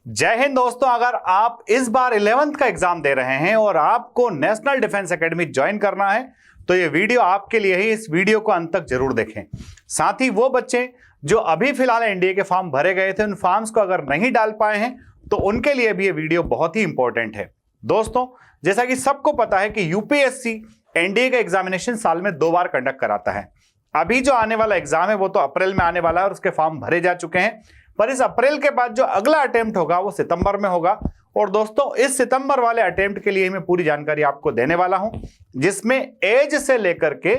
जय हिंद दोस्तों, अगर आप इस बार 11th का एग्जाम दे रहे हैं और आपको नेशनल डिफेंस एकेडमी ज्वाइन करना है तो ये वीडियो आपके लिए ही। इस वीडियो को अंत तक जरूर देखें। साथ ही वो बच्चे जो अभी फिलहाल एनडीए के फॉर्म भरे गए थे, उन फॉर्म्स को अगर नहीं डाल पाए हैं तो उनके लिए भी ये वीडियो बहुत ही इंपॉर्टेंट है। दोस्तों, जैसा कि सबको पता है कि यूपीएससी एनडीए का एग्जामिनेशन साल में 2 बार कंडक्ट कराता है। अभी जो आने वाला एग्जाम है वो तो अप्रैल में आने वाला है और उसके फॉर्म भरे जा चुके हैं, पर इस अप्रैल के बाद जो अगला अटेम्प्ट होगा वो सितंबर में होगा। और दोस्तों, इस सितंबर वाले अटेम्प्ट के लिए मैं पूरी जानकारी आपको देने वाला हूं, जिसमें एज से लेकर के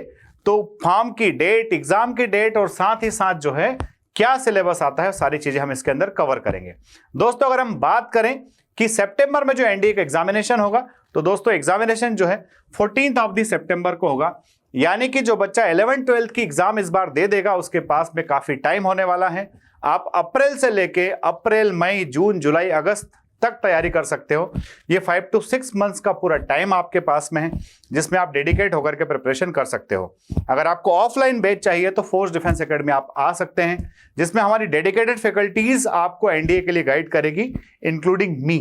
तो फॉर्म की डेट, एग्जाम की डेट और साथ ही साथ जो है क्या सिलेबस आता है, सारी चीजें हम इसके अंदर कवर करेंगे। दोस्तों, अगर हम बात करें कि सितंबर में जो एनडीए का एग्जामिनेशन होगा तो दोस्तों एग्जामिनेशन जो है 14 सितंबर को होगा। यानी कि जो बच्चा 11th-12th की एग्जाम इस बार दे देगा उसके पास में काफी टाइम होने वाला है। आप अप्रैल से लेके अप्रैल, मई, जून, जुलाई, अगस्त तक तैयारी कर सकते हो। ये 5 to 6 मंथ्स का पूरा टाइम आपके पास में है, जिसमें आप डेडिकेट होकर के प्रिपरेशन कर सकते हो। अगर आपको ऑफलाइन बैच चाहिए तो फोर्स डिफेंस एकेडमी आप आ सकते हैं, जिसमें हमारी डेडिकेटेड फैकल्टीज आपको एनडीए के लिए गाइड करेगी, इंक्लूडिंग मी।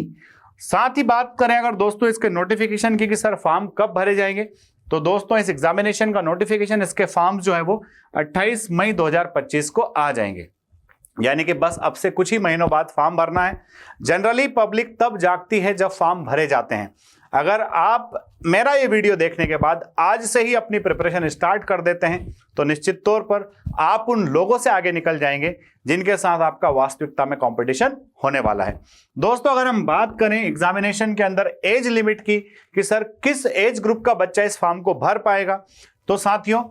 साथ ही बात करें अगर दोस्तों इसके नोटिफिकेशन की कि सर फॉर्म कब भरे जाएंगे, तो दोस्तों इस एग्जामिनेशन का नोटिफिकेशन, इसके फॉर्म जो है वो 28 मई 2025 को आ जाएंगे। यानी कि बस अब से कुछ ही महीनों बाद फॉर्म भरना है। जनरली पब्लिक तब जागती है जब फॉर्म भरे जाते हैं। अगर आप मेरा ये वीडियो देखने के बाद आज से ही अपनी प्रिपरेशन स्टार्ट कर देते हैं तो निश्चित तौर पर आप उन लोगों से आगे निकल जाएंगे जिनके साथ आपका वास्तविकता में कंपटीशन होने वाला है। दोस्तों, अगर हम बात करें एग्जामिनेशन के अंदर एज लिमिट की कि सर किस एज ग्रुप का बच्चा इस फॉर्म को भर पाएगा, तो साथियों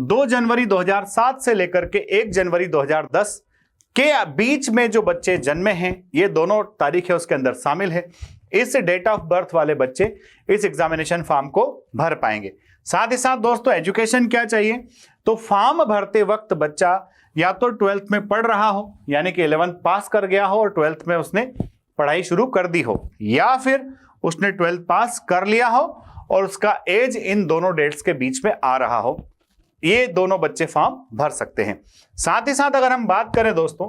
2 जनवरी 2007 से लेकर के 1 जनवरी 2010 के बीच में जो बच्चे जन्मे हैं, ये दोनों तारीखें उसके अंदर शामिल है। इस डेट ऑफ बर्थ वाले बच्चे इस एग्जामिनेशन फॉर्म को भर पाएंगे। साथ ही साथ दोस्तों एजुकेशन क्या चाहिए, तो फॉर्म भरते वक्त बच्चा या तो 12th में पढ़ रहा हो, यानी कि 11th पास कर गया हो और 12th में उसने पढ़ाई शुरू कर दी हो, या फिर उसने 12th पास कर लिया हो और उसका एज इन दोनों डेट्स के बीच में आ रहा हो। ये दोनों बच्चे फॉर्म भर सकते हैं। साथ ही साथ अगर हम बात करें दोस्तों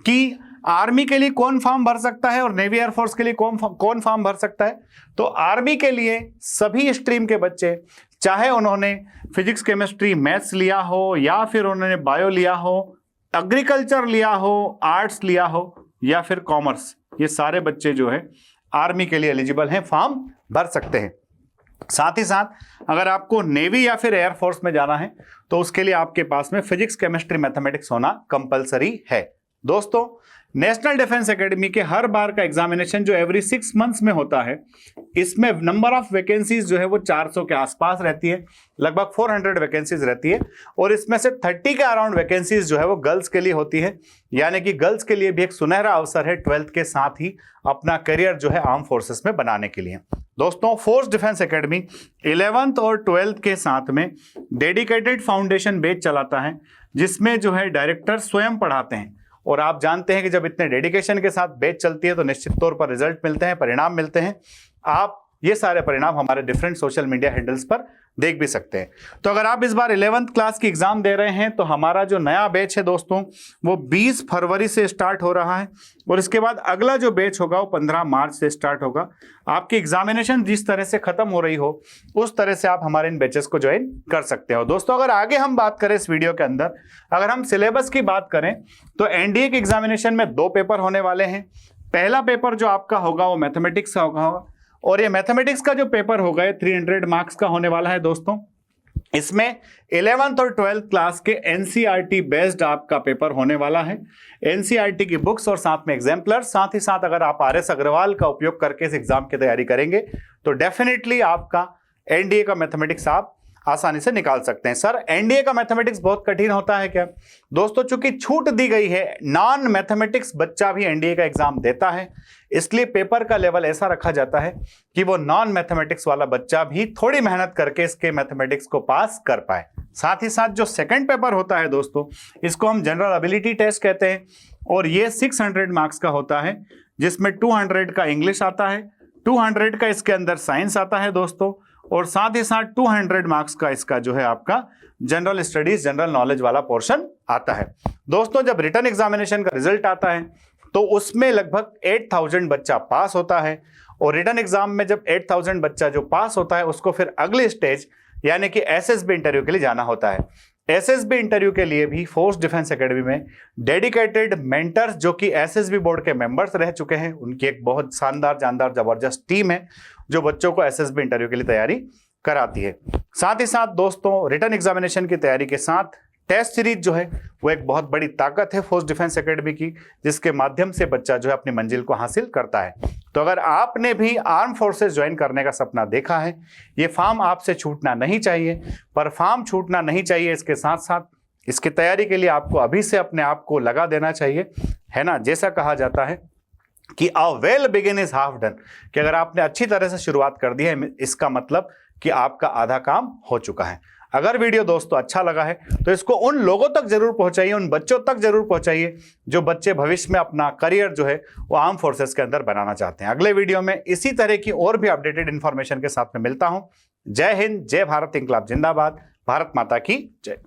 कि आर्मी के लिए कौन फॉर्म भर सकता है और नेवी एयरफोर्स के लिए कौन फॉर्म भर सकता है, तो आर्मी के लिए सभी स्ट्रीम के बच्चे, चाहे उन्होंने फिजिक्स, केमिस्ट्री, मैथ्स लिया हो या फिर उन्होंने बायो लिया हो, एग्रीकल्चर लिया हो, आर्ट्स लिया हो या फिर कॉमर्स, ये सारे बच्चे जो है आर्मी के लिए एलिजिबल हैं, फॉर्म भर सकते हैं। साथ ही साथ अगर आपको नेवी या फिर एयरफोर्स में जाना है तो उसके लिए आपके पास में फिजिक्स, केमिस्ट्री, मैथमेटिक्स होना कंपलसरी है। दोस्तों, नेशनल डिफेंस एकेडमी के हर बार का एग्जामिनेशन जो एवरी 6 मंथ्स में होता है, इसमें नंबर ऑफ वैकेंसीज जो है वो 400 के आसपास रहती है, लगभग 400 वैकेंसीज रहती है। और इसमें से 30 के अराउंड वैकेंसीज जो है वो गर्ल्स के लिए होती है। यानी कि गर्ल्स के लिए भी एक सुनहरा अवसर है 12th के साथ ही अपना करियर जो है आर्म फोर्सेस में बनाने के लिए। दोस्तों, फोर्स डिफेंस एकेडमी 11th और 12th के साथ में डेडिकेटेड फाउंडेशन बैच चलाता है, जिसमें जो है डायरेक्टर स्वयं पढ़ाते हैं। और आप जानते हैं कि जब इतने डेडिकेशन के साथ बैच चलती है तो निश्चित तौर पर रिजल्ट मिलते हैं, परिणाम मिलते हैं। आप ये सारे परिणाम हमारे डिफरेंट सोशल मीडिया हैंडल्स पर देख भी सकते हैं। तो अगर आप इस बार 11th क्लास की एग्जाम दे रहे हैं तो हमारा जो नया बैच है दोस्तों वो 20 फरवरी से स्टार्ट हो रहा है और इसके बाद अगला जो बैच होगा वो 15 मार्च से स्टार्ट होगा। आपकी एग्जामिनेशन जिस तरह से खत्म हो रही हो उस तरह से आप हमारे इन बैचेस को ज्वाइन कर सकते हो। दोस्तों, अगर आगे हम बात करें इस वीडियो के अंदर, अगर हम सिलेबस की बात करें तो एनडीए के एग्जामिनेशन में 2 पेपर होने वाले हैं। पहला पेपर जो आपका होगा वो मैथमेटिक्स का होगा और ये मैथमेटिक्स का जो पेपर होगा ये 300 मार्क्स का होने वाला है। दोस्तों, इसमें 11th और 12th क्लास के एनसीईआरटी बेस्ड आपका पेपर होने वाला है। एनसीईआरटी की बुक्स और साथ में एग्जाम्पलर, साथ ही साथ अगर आप आरएस अग्रवाल का उपयोग करके इस एग्जाम की तैयारी करेंगे तो डेफिनेटली आपका एनडीए का मैथमेटिक्स आप आसानी से निकाल सकते हैं। सर, एनडीए का मैथमेटिक्स बहुत कठिन होता है क्या? दोस्तों, चूंकि छूट दी गई है, नॉन मैथमेटिक्स बच्चा भी एनडीए का एग्जाम देता है, इसलिए पेपर का लेवल ऐसा रखा जाता है कि वो नॉन मैथमेटिक्स वाला बच्चा भी थोड़ी मेहनत करके इसके मैथमेटिक्स को पास कर पाए। साथ ही साथ जो सेकंड पेपर होता है दोस्तों, इसको हम जनरल एबिलिटी टेस्ट कहते हैं और ये 600 मार्क्स का होता है, जिसमें 200 का इंग्लिश आता है, 200 का इसके अंदर साइंस आता है दोस्तों, और साथ ही साथ 200 मार्क्स का इसका जो है आपका जनरल स्टडीज, जनरल नॉलेज वाला पोर्शन आता है। दोस्तों, जब रिटन एग्जामिनेशन का रिजल्ट आता है तो उसमें लगभग 8000 बच्चा पास होता है। और रिटन एग्जाम में जब 8000 बच्चा जो पास होता है उसको फिर अगले स्टेज यानी कि एसएसबी इंटरव्यू के लिए जाना होता है। एसएसबी इंटरव्यू के लिए भी फोर्स डिफेंस एकेडमी में डेडिकेटेड मेंटर्स जो कि एसएसबी बोर्ड के मेंबर्स रह चुके हैं, उनकी एक बहुत शानदार जानदार जबरदस्त टीम है जो बच्चों को एसएसबी इंटरव्यू के लिए तैयारी कराती है। साथ ही साथ दोस्तों रिटन एग्जामिनेशन की तैयारी के साथ टेस्ट सीरीज जो है वो एक बहुत बड़ी ताकत है फोर्स डिफेंस एकेडमी की, जिसके माध्यम से बच्चा जो है अपनी मंजिल को हासिल करता है। तो अगर आपने भी आर्म फोर्सेस ज्वाइन करने का सपना देखा है, ये फॉर्म आपसे छूटना नहीं चाहिए। पर फॉर्म छूटना नहीं चाहिए, इसके साथ साथ इसकी तैयारी के लिए आपको अभी से अपने आप को लगा देना चाहिए, है ना। जैसा कहा जाता है कि a well begin is half done, कि अगर आपने अच्छी तरह से शुरुआत कर दी है इसका मतलब कि आपका आधा काम हो चुका है। अगर वीडियो दोस्तों अच्छा लगा है तो इसको उन लोगों तक जरूर पहुंचाइए, उन बच्चों तक जरूर पहुंचाइए जो बच्चे भविष्य में अपना करियर जो है वो आर्म फोर्सेस के अंदर बनाना चाहते हैं। अगले वीडियो में इसी तरह की और भी अपडेटेड इंफॉर्मेशन के साथ में मिलता हूं। जय हिंद, जय भारत, इंकलाब जिंदाबाद, भारत माता की जय।